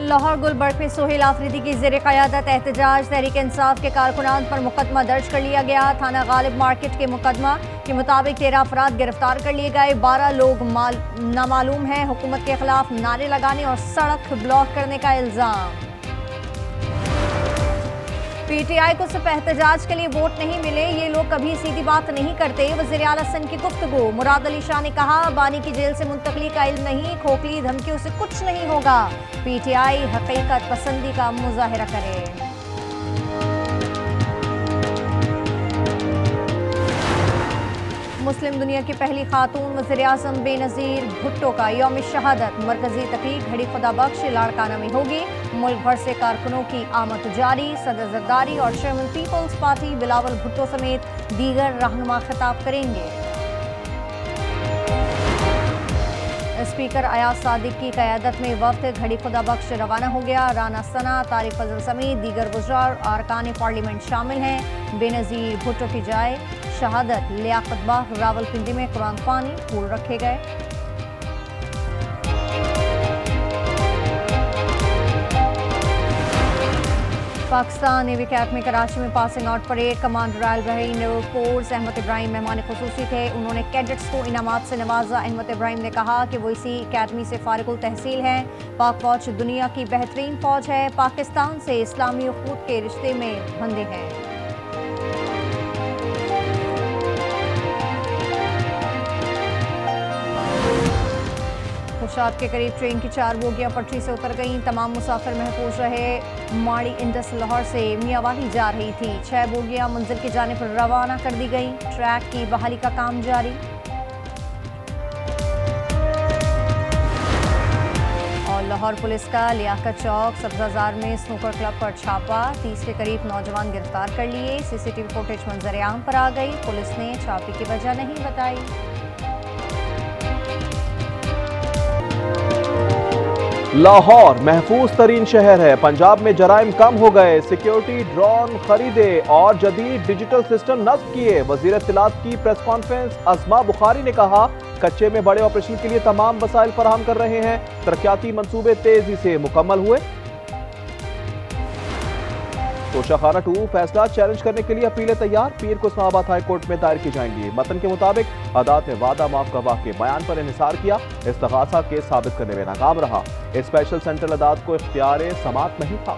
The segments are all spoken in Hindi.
लाहौर गुलबर्ग में सोहेल आफरीदी की ज़ेर क़यादत एहतजाज। तहरीक इंसाफ के कारकुनान पर मुकदमा दर्ज कर लिया गया। थाना गालिब मार्केट के मुकदमा के मुताबिक 13 अफराद गिरफ्तार कर लिए गए। 12 लोग नामालूम हैं। हुकूमत के खिलाफ नारे लगाने और सड़क ब्लॉक करने का इल्ज़ाम। पीटीआई को सिर्फ एहतजाज के लिए वोट नहीं मिले, ये लोग कभी सीधी बात नहीं करते। वज़ीर आला सिंध की गुफ्तगू। मुराद अली शाह ने कहा, बानी की जेल से मुंतकली का इल्म नहीं, खोखली धमकियों से कुछ नहीं होगा। पीटीआई हकीकत पसंदी का मुजाहिरा करे। मुस्लिम दुनिया की पहली खातून वज़ीर आज़म बेनज़ीर भुट्टो का यौम शहादत। मरकजी तकरीब घड़ी खुदा बख्श लाड़काना में होगी। मुल्क भर से कारकुनों की आमद जारी। सदर जरदारी और चेयरमैन पीपल्स पार्टी बिलावल भुट्टो समेत दीगर रहनुमा खिताब करेंगे। स्पीकर अयाज सादिक की क़यादत में वफ्द घड़ी खुदा बख्श रवाना हो गया। राना सना, तारिक फजल समेत दीगर वज़रार और अरकान पार्लियामेंट शामिल हैं। बेनज़ीर भुट्टो की जाए शहादत लियाकत बाग रावलपिंडी में कुरान पानी फूल रखे गए। पाकिस्तान नेवी अकेडमी कराची में passing out parade. Commander royal Bahrain naval force Ahmed Ibrahim मेहमान खुसूसी थे। उन्होंने कैडेट्स को इनामात से नवाजा। अहमद इब्राहिम ने कहा कि वो इसी अकेडमी से फारिगुल तहसील हैं। पाक फौज दुनिया की बेहतरीन फौज है। पाकिस्तान से इस्लामी उखूत के रिश्ते में बंधे हैं। खुशाब के करीब ट्रेन की 4 बोगियां पटरी से उतर गईं। तमाम मुसाफिर महफूज रहे। माड़ी इंडस लाहौर से मियावाली जा रही थी। 6 बोगियां मंजिल की जानिब रवाना कर दी गईं। ट्रैक की बहाली का काम जारी। और लाहौर पुलिस का लियाकत चौक सब्जाजार में स्नूकर क्लब पर छापा। 30 के करीब नौजवान गिरफ्तार कर लिए। सीसीटीवी फुटेज मंजर आम पर आ गई। पुलिस ने छापे की वजह नहीं बताई। लाहौर महफूज तरीन शहर है। पंजाब में जराइम कम हो गए। सिक्योरिटी ड्रोन खरीदे और जदीद डिजिटल सिस्टम नस्ब किए। वजीर इत्तलात की प्रेस कॉन्फ्रेंस। अज़मा बुखारी ने कहा, कच्चे में बड़े ऑपरेशन के लिए तमाम वसाइल फराहम कर रहे हैं। तरक्याती मंसूबे तेजी से मुकम्मल हुए। तोशाखाना 2 फैसला चैलेंज करने के लिए अपीलें तैयार। पीर को इस्लामाबाद हाई कोर्ट में दायर की जाएंगी। मतन के मुताबिक अदालत ने वादा माफ गवाह के बयान पर इन्हिसार किया। इस्तगासा केस साबित करने में नाकाम रहा। स्पेशल सेंट्रल अदालत को इख्तियार समात नहीं था।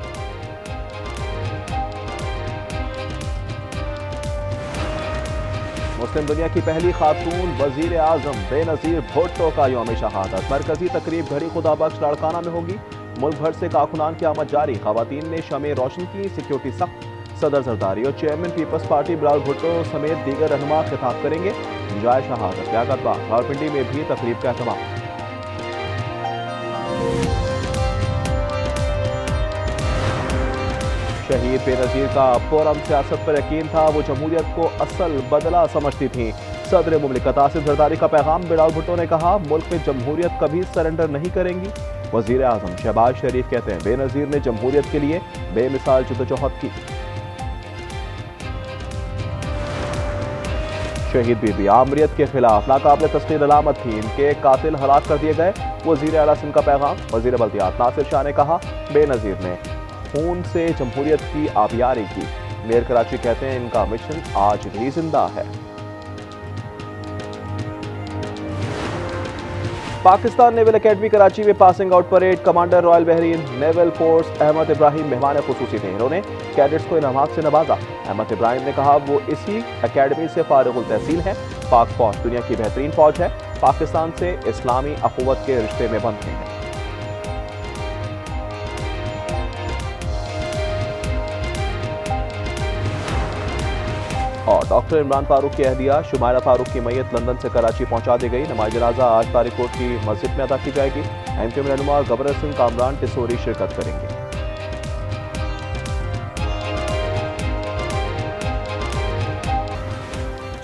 मुस्लिम दुनिया की पहली खातून वजीर आजम बेनज़ीर भुट्टो का यौम शहादत। मरकजी तकरीब घड़ी खुदा बख्श लाड़काना में होगी। मुल्क भर से कारकुनान की आमद जारी। खवातीन ने शमे रोशन की। सिक्योरिटी सख्त। सदर जरदारी और चेयरमैन पीपल्स पार्टी बिलावल भुट्टो समेत दीगर रहनुमा खिताब करेंगे। जाए शहादत लियाकत बाग रावलपिंडी में भी तकरीब का एहतमाम। शहीद बेनज़ीर का पुरअमन सियासत पर यकीन था। वो जमहूरियत को असल बदला समझती थी। सदर मुमलिकत आसिफ जरदारी का पैगाम। बिलावल भुट्टो ने कहा, मुल्क में जमहूरियत कभी सरेंडर नहीं करेंगी। वजीर आजम शहबाज शरीफ कहते हैं, बेनज़ीर ने जमहूरियत के लिए बेमिसाल जद्दोजहद की। शहीद बीबी आमरीत के खिलाफ नाकाबिल तस्लील अलामत थी। इनके कातिल हलाक कर दिए गए। वजीर आला सिंध का पैगाम। वजीर बल्दियात नासिर शाह ने कहा, बेनज़ीर ने खून से जमहूरियत की आबियारी की। मेयर कराची कहते हैं, इनका मिशन आज भी जिंदा है। पाकिस्तान नेवल अकेडमी कराची में passing out parade. Commander royal Bahrain naval force Ahmed Ibrahim मेहमान खुसूसी थे। इन्होंने कैडेट्स को इनामात से नवाजा। अहमद इब्राहिम ने कहा, वो इसी अकेडमी से फारिगुल तहसील हैं। पाक फौज दुनिया की बेहतरीन फौज है। पाकिस्तान से इस्लामी अखुवत के रिश्ते में बंधे हैं। और डॉक्टर इमरान फारूक की अहलिया शुमाइरा फारूक की मैयत लंदन से कराची पहुंचा दी गई। नमाज जनाजा आज तारिक कोट की मस्जिद में अदा की जाएगी। एमक्यू में रहनुमा गवर्नर सिंह कामरान टिसोरी शिरकत करेंगे।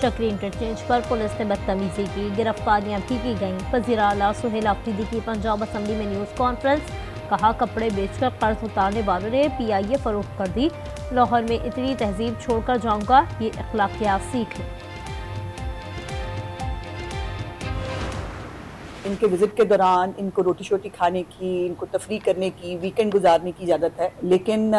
चक्री इंटरचेंज पर पुलिस ने बदतमीजी की। गिरफ्तारियां भी की गईं। वज़ीर आला सोहेल आफरीदी की पंजाब असम्बली में न्यूज़ कॉन्फ्रेंस। कहा, कपड़े बेचकर कर्ज उतारने वालों ने PIA फरोख्त कर दी। लाहौर में इतनी तहजीब छोड़कर जाऊंगा, ये अखलाकियात सीख लो। इनके विजिट के दौरान इनको रोटी शोटी खाने की, इनको तफरी करने की, वीकेंड गुजारने की इजाज़त है, लेकिन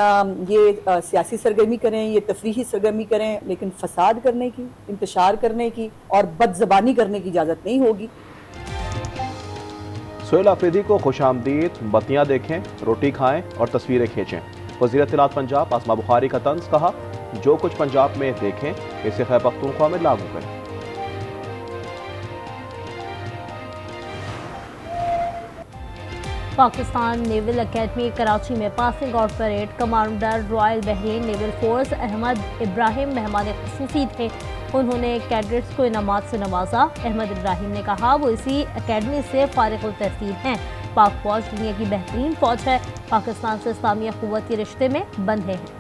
ये सियासी सरगर्मी करें, ये तफरीही सरगर्मी करें, लेकिन फसाद करने की, इंतशार करने की और बदज़बानी करने की इजाज़त नहीं होगी। सुहेल अफरीदी को खुशामदीद, बत्तियां देखें, रोटी खाएं और तस्वीरें खींचें। वज़ीर इत्तलात पंजाब आसमा बुखारी का तंज, कहा जो कुछ पंजाब में देखें इसे खैबर पख्तूनख्वा में लागू करें। पाकिस्तान नेवल एकेडमी कराची में passing out parade commander royal Bahrain naval force Ahmed Ibrahim मेहमान खुसूसी थे। उन्होंने कैडेट्स को इनामात से नवाजा। अहमद इब्राहिम ने कहा वो इसी एकेडमी से फारिग तहसील हैं। पाक फौज दुनिया की बेहतरीन फौज है, पाकिस्तान से इस्लामी क़ुव्वत के रिश्ते में बंधे हैं।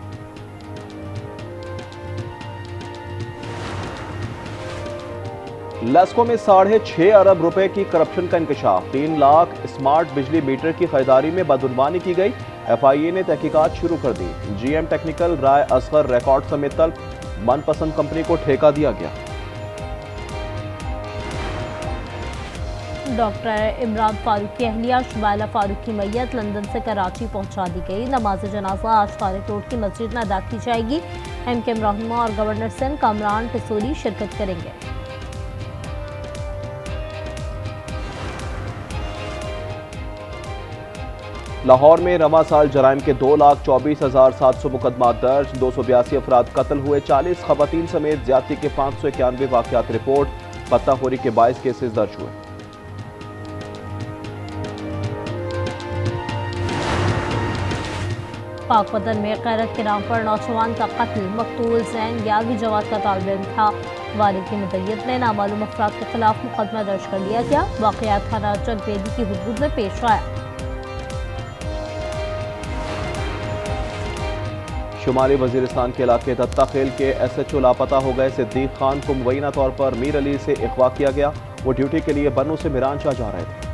लेस्को में 6.5 अरब रुपए की करप्शन का इंकशाफ। 3 लाख स्मार्ट बिजली मीटर की खरीदारी में बदजुबानी की गई। FIA ने तहकीकात शुरू कर दी। GM टेक्निकल राय असगर रिकॉर्ड समेत तलब, मनपसंद कंपनी को ठेका दिया गया। डॉक्टर इमरान फारूक की अहलिया शुबाइला फारूक की मैयत लंदन से कराची पहुंचा दी गई। नमाज जनाजा आज तारिक रोड की मस्जिद में अदा की जाएगी। MKM रहनुमा और गवर्नर सिंध कामरान टिसोरी शिरकत करेंगे। लाहौर में रवा साल जराइम के 2,24,700 मुकदमा दर्ज, 282 अफराद कत्ल हुए, 40 खवातीन समेत ज्यादती के 591 वाकयात रिपोर्ट, पत्ताखोरी के 22 केसेस दर्ज हुए। पाक वतन में गैरत के नाम पर नौजवान का कत्ल, मकतूल जैन 11वीं जमात का तालिब इल्म था। वालिद की मुद्दत में नामालूम अफराद के खिलाफ मुकदमा दर्ज कर लिया गया। वाकयात थाना जगबेदी की हुदूद में पेश आया। शुमाली वजीरिस्तान के इलाके दत्ता खेल के SHO लापता हो गए। सिद्दीक खान को मुबैना तौर पर मीर अली से अगवा किया गया। वो ड्यूटी के लिए बन्नू से मिरांचा जा रहे थे।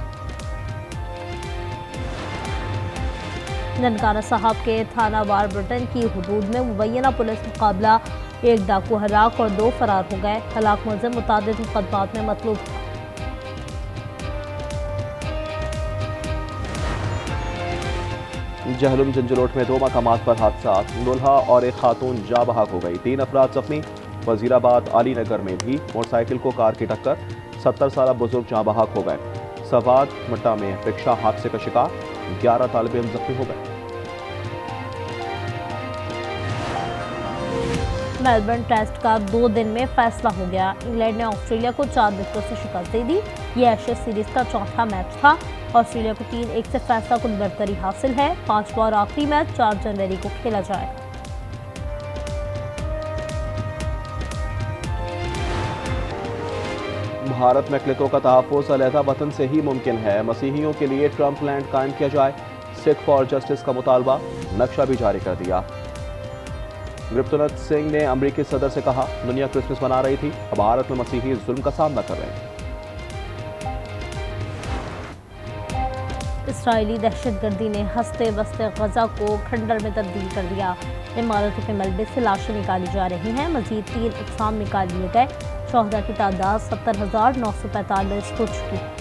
ननकाना साहब के थाना वार ब्रिटेन की हुदूद में मुबैना पुलिस मुकाबला, 1 डाकू हलाक और 2 फरार हो गए। हलाक मुलज़िम मुतादिद मुकदमात में मतलूब था। जहलुम जंजरोट में 2 मकामात पर हादसा, दुल्हा और एक खातून जा बहक हो गई, 3 अफराद जख्मी। वजीराबाद आली नगर में भी मोटरसाइकिल को कार की टक्कर, 70 साल बुजुर्ग जा बहक हो गए। सवाद मट्टा में रिक्शा हादसे का शिकार, 11 तालिब इल्म जख्मी हो गए। मेलबर्न टेस्ट का 2 दिन में फैसला हो गया। इंग्लैंड ने ऑस्ट्रेलिया को 4 विकेटों से शिकस्त दे दी। यह एशेज सीरीज का चौथा मैच था। ऑस्ट्रेलिया को 3-1 से फैसला कुन बरतरी हासिल है। 5वां और आखिरी मैच 4 जनवरी को खेला जाएगा। भारत में अक़लियतों का तहफ़्फ़ुज़ अलहदा वतन से ही मुमकिन है। मसीहियों के लिए ट्रंप लैंड कायम किया जाए। सिख फॉर जस्टिस का मुतालबा, नक्शा भी जारी कर दिया। गुरप्तनाथ सिंह ने अमरीकी सदर से कहा दुनिया क्रिसमस मना रही थी, अब भारत में मसीही जुल्म का सामना कर रहे हैं। इसराइली दहशतगर्दी ने हंसते बसते गजा को खंडर में तब्दील कर दिया। इमारतों के मलबे से लाशें निकाली जा रही हैं। मजीद 3 अक़साम निकाल लिए गए। शोहदा की तादाद 70,945 हो चुकी है।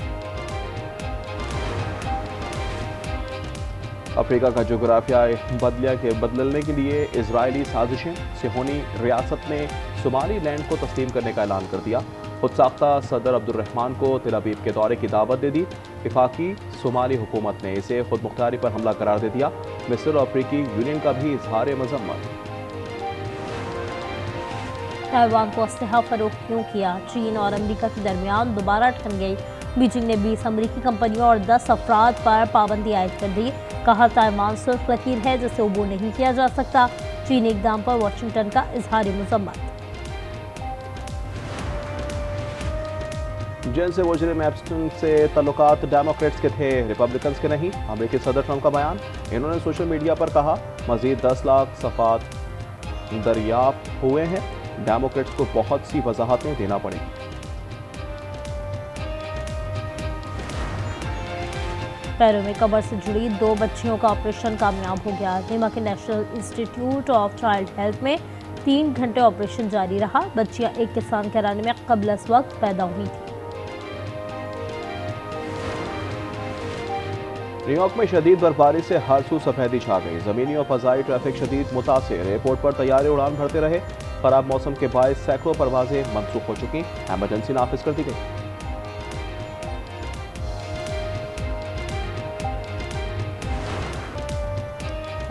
अफ्रीका का जोग्राफिया बदलने के लिए इजरायली साजिशें। सिहोनी रियासत ने सोमाली लैंड को तस्लीम करने का ऐलान कर दिया। खुदसाख्ता सदर अब्दुर्रहमान को तेल अवीव के दौरे की दावत दे दी। वफाकी सोमाली हुकूमत ने इसे खुद मुख्तारी पर हमला करार दे दिया। मिस्र और अफ्रीकी यूनियन का भी इजहार मजम्मत। ताइवान को असलहा फरोख्त क्यों किया? चीन और अमेरिका के दरमियान दोबारा ठन गई। बीजिंग ने 20 अमेरिकी कंपनियों और 10 अफराद पर पाबंदी आयद कर दी। कहा ताइवान सिर्फ लकीर है जिसे अबूर नहीं किया जा सकता। चीनी इक़दाम पर वाशिंगटन का इजहार मजम्मत। जिनसे वज़ीर एब्स्टन से तल्लुकात डेमोक्रेट्स के थे, रिपब्लिकन्स के नहीं। अमेरिकी सदर ट्रंप का बयान। इन्होंने सोशल मीडिया पर कहा मजीद 10 लाख सफ़ात दरियाफ्त हुए हैं। डेमोक्रेट्स को बहुत सी वजाहतें देना पड़ेंगी। पैरों में कमर से जुड़ी 2 बच्चियों का ऑपरेशन कामयाब हो गया। नीमा के national institute of child health में 3 घंटे ऑपरेशन जारी रहा। बच्चियां एक किसान घराने में कबल इस वक्त पैदा हुई थी। न्यूयॉर्क में शदीद बर्फबारी से हर सू सफेदी छा गई। जमीनी और फजाई ट्रैफिक शदीद मुतासिर। एयरपोर्ट पर तैयारे उड़ान भरते रहे। खराब मौसम के बायस सैकड़ों परवाजें मनसूख हो चुकी। इमरजेंसी नाफिज कर दी गई।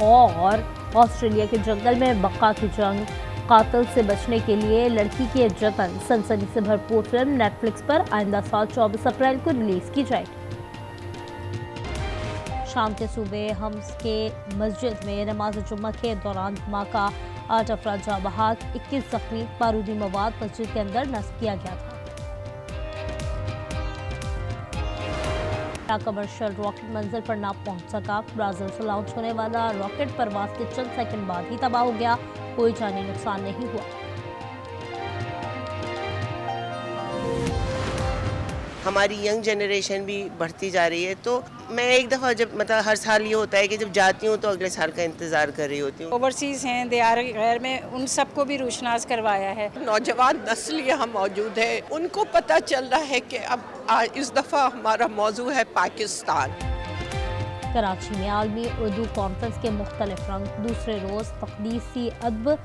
और ऑस्ट्रेलिया के जंगल में बका की जंग, कातिल से बचने के लिए लड़की की जतन, सनसनी से भरपूर फिल्म नेटफ्लिक्स पर आइंदा साल 24 अप्रैल को रिलीज की जाएगी। शाम के सुबह हम्स के मस्जिद में नमाज जुम्मा के दौरान धमाका, 8 अफराद जाँ बहक, 21 जख्मी। बारूदी मवाद मस्जिद के अंदर नस्ब किया गया था। कमर्शियल रॉकेट मंजिल पर ना पहुंच सका। ब्राजील से लॉन्च होने वाला रॉकेट परवाज के चंद सेकंड बाद ही तबाह हो गया। कोई जानी नुकसान नहीं हुआ। हमारी यंग जनरेशन भी बढ़ती जा रही है, तो मैं एक दफ़ा जब मतलब हर साल ये होता है कि जब जाती हूँ तो अगले साल का इंतज़ार कर रही होती हूँ। ओवरसीज़ हैं, दियार गैर में, उन सबको भी रोशनास करवाया है। नौजवान नस्ल यहाँ मौजूद है, उनको पता चल रहा है कि अब इस दफ़ा हमारा मौजू है पाकिस्तान। कराची में आलमी उर्दू कॉन्फ्रेंस के मुख्तलिफ रंग। दूसरे रोज़ तकदीसी अदब,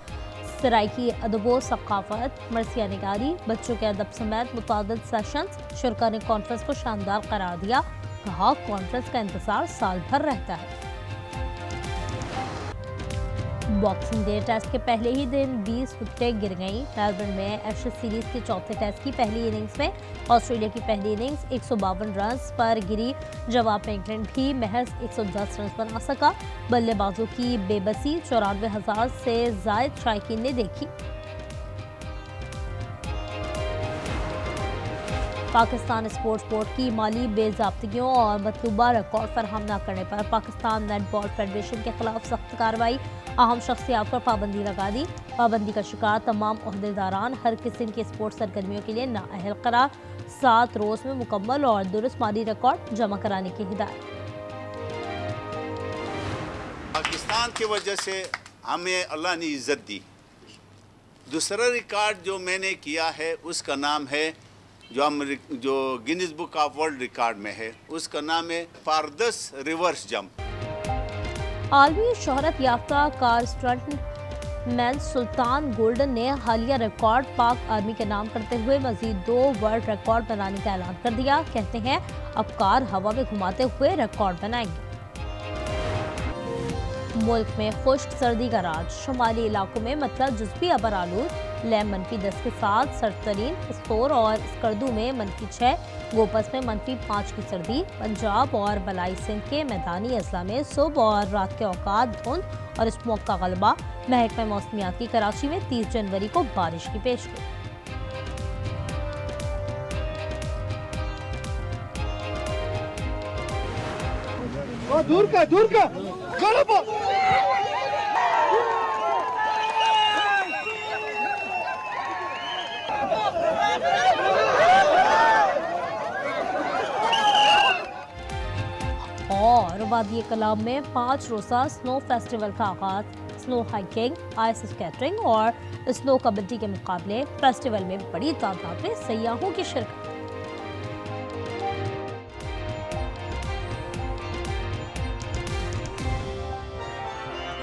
सराइकी अदबो सकाफत, मरसिया निगारी, बच्चों के अदब समेत मुतादिद सेशंस। शुरका ने कॉन्फ्रेंस को शानदार करार दिया। कहा कॉन्फ्रेंस का इंतजार साल भर रहता है। बॉक्सिंग डे टेस्ट के पहले ही दिन 20 विकेटें गिर गईं। मेलबर्न में एशेज सीरीज के चौथे टेस्ट की पहली इनिंग्स में ऑस्ट्रेलिया की पहली इनिंग्स 152 रन पर गिरी। जवाब में इंग्लैंड भी महज 110 रन बना सका। बल्लेबाजों की बेबसी 94,000 से जायद शायकीन ने देखी। पाकिस्तान स्पोर्ट्स बोर्ड की माली बेज़ाब्तियों और मतलूबा रिकॉर्ड फराहम न करने पर पाकिस्तान नेटबॉल फेडरेशन के खिलाफ सख्त कार्रवाई। अहम शख्सियात पर पाबंदी लगा दी। पाबंदी का शिकार तमाम ओहदेदारान हर किस्म की स्पोर्ट्स सरगर्मियों के लिए नाअहल करार। 7 रोज में मुकम्मल और दुरुस्त माली रिकॉर्ड जमा कराने की हिदायत। पाकिस्तान की वजह से हमें अल्लाह ने इज्जत दी। दूसरा रिकॉर्ड जो मैंने किया है उसका नाम है, जो Guinness book of world record में है, उसका नाम है फारदस रिवर्स जंप। आलमी शोहरत याफ्ता कार स्टंट मैन सुल्तान गोल्डन ने हालिया रिकॉर्ड पाक आर्मी के नाम करते हुए मजीद 2 वर्ल्ड रिकॉर्ड बनाने का ऐलान कर दिया। कहते हैं अब कार हवा में घुमाते हुए रिकॉर्ड बनाएंगे। मुल्क में खुश्क सर्दी का राज। शुमाली इलाकों में मतलब जुज़वी अबर आलूद। लैम -10 के साथ सर्दतरीन। स्तोर और स्कर्दू में -6, गोपस में -5 की सर्दी। पंजाब और बलाई सिंध के मैदानी अजला में सुबह और रात के औकात धुंध और स्मोक का गलबा। महकमा मौसमियात की कराची में 30 जनवरी को बारिश की पेशगोई। दूर का और वादी कलाम में 5 रोज़ा स्नो फेस्टिवल का आगाज। स्नो हाइकिंग, आइस स्केटिंग और स्नो कबड्डी के मुकाबले। फेस्टिवल में बड़ी तादाद में सयाहों की शिरकत।